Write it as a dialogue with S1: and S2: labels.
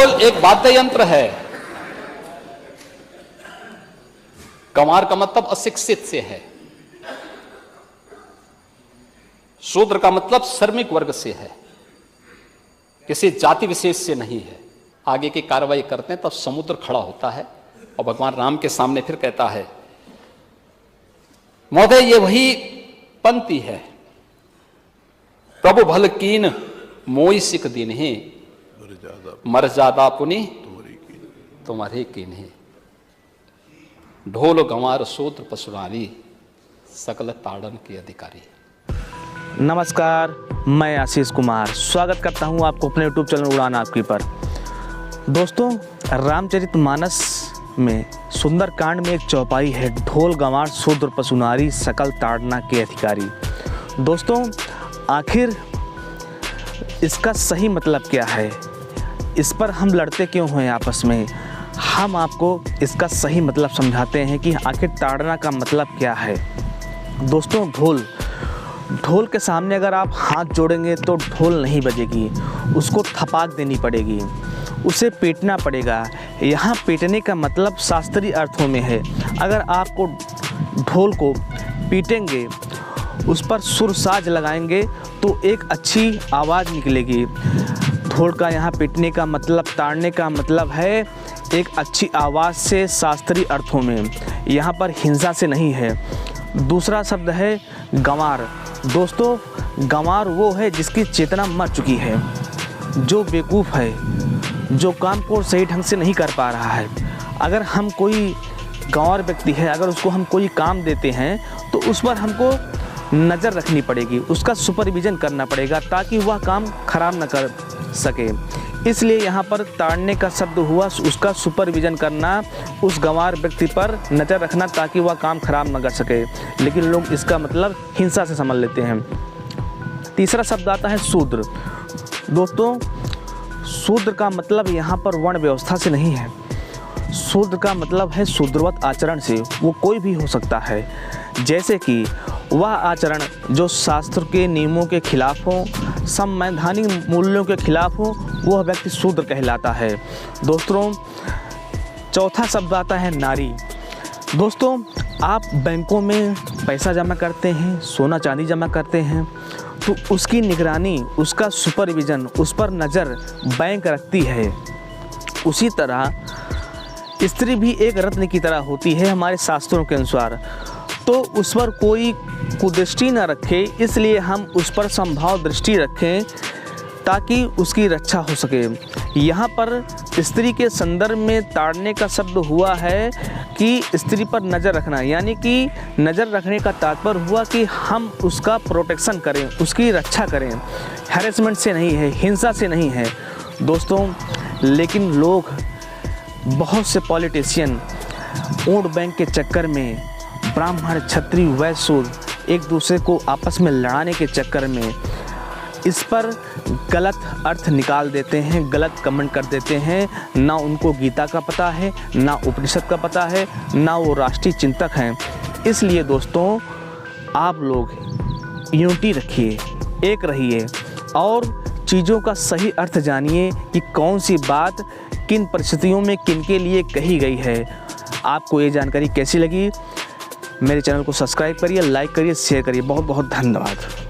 S1: ढोल एक वाद्य यंत्र है। गंवार का मतलब अशिक्षित से है, शूद्र का मतलब श्रमिक वर्ग से है, किसी जाति विशेष से नहीं है। आगे की कार्रवाई करते हैं तब समुद्र खड़ा होता है और भगवान राम के सामने फिर कहता है, महोदय ये वही पंक्ति है, प्रभु भल कीन मोई सिक दिन है, मर्यादा पुनि तुम्हारे कीन है। ढोल गंवार शूद्र पशुरानी सकल ताड़न के अधिकारी।
S2: नमस्कार, मैं आशीष कुमार स्वागत करता हूं आपको अपने YouTube चैनल उड़ान आपकी पर। दोस्तों, रामचरितमानस में सुंदरकांड में एक चौपाई है, ढोल गंवार शूद्र पशुनारी सकल ताड़ना के अधिकारी। दोस्तों, आखिर इसका सही मतलब क्या है, इस पर हम लड़ते क्यों हैं आपस में, हम आपको इसका सही मतलब समझाते हैं कि आखिर ताड़ना का मतलब क्या है। दोस्तों, ढोल के सामने अगर आप हाथ जोड़ेंगे तो ढोल नहीं बजेगी, उसको थपाक देनी पड़ेगी, उसे पीटना पड़ेगा। यहाँ पीटने का मतलब शास्त्रीय अर्थों में है। अगर आपको ढोल को पीटेंगे, उस पर सुरसाज लगाएंगे तो एक अच्छी आवाज़ निकलेगी। ढोल का यहाँ पीटने का मतलब, ताड़ने का मतलब है एक अच्छी आवाज़ से, शास्त्रीय अर्थों में। यहाँ पर हिंसा से नहीं है। दूसरा शब्द है गंवार। दोस्तों, गंवार वो है जिसकी चेतना मर चुकी है, जो बेवकूफ़ है, जो काम को सही ढंग से नहीं कर पा रहा है। अगर हम कोई गंवार व्यक्ति है, अगर उसको हम कोई काम देते हैं तो उस पर हमको नज़र रखनी पड़ेगी, उसका सुपरविज़न करना पड़ेगा ताकि वह काम खराब न कर सके। इसलिए यहाँ पर ताड़ने का शब्द हुआ उसका सुपरविज़न करना, उस गंवार व्यक्ति पर नज़र रखना ताकि वह काम खराब न कर सके। लेकिन लोग इसका मतलब हिंसा से समझ लेते हैं। तीसरा शब्द आता है शूद्र। दोस्तों, शूद्र का मतलब यहाँ पर वर्ण व्यवस्था से नहीं है। शूद्र का मतलब है शूद्रवत आचरण से। वो कोई भी हो सकता है, जैसे कि वह आचरण जो शास्त्र के नियमों के खिलाफ हो, संवैधानिक मूल्यों के खिलाफ हो, वह व्यक्ति शूद्र कहलाता है। दोस्तों, चौथा शब्द आता है नारी। दोस्तों, आप बैंकों में पैसा जमा करते हैं, सोना चांदी जमा करते हैं, तो उसकी निगरानी, उसका सुपरविज़न, उस पर नज़र बैंक रखती है। उसी तरह स्त्री भी एक रत्न की तरह होती है हमारे शास्त्रों के अनुसार, तो उस पर कोई कुदृष्टि न रखे, इसलिए हम उस पर संभाव दृष्टि रखें ताकि उसकी रक्षा हो सके। यहाँ पर स्त्री के संदर्भ में ताड़ने का शब्द हुआ है कि स्त्री पर नज़र रखना, यानी कि नज़र रखने का तात्पर्य हुआ कि हम उसका प्रोटेक्शन करें, उसकी रक्षा करें। हैरेसमेंट से नहीं है, हिंसा से नहीं है। दोस्तों, लेकिन लोग, बहुत से पॉलिटिशियन वोट बैंक के चक्कर में, ब्राह्मण क्षत्रिय वैश्य शूद्र एक दूसरे को आपस में लड़ाने के चक्कर में इस पर गलत अर्थ निकाल देते हैं, गलत कमेंट कर देते हैं। ना उनको गीता का पता है, ना उपनिषद का पता है, ना वो राष्ट्रीय चिंतक हैं। इसलिए दोस्तों, आप लोग यूनिटी रखिए, एक रहिए और चीज़ों का सही अर्थ जानिए कि कौन सी बात किन परिस्थितियों में किन के लिए कही गई है। आपको ये जानकारी कैसी लगी? मेरे चैनल को सब्सक्राइब करिए, लाइक करिए, शेयर करिए। बहुत बहुत धन्यवाद।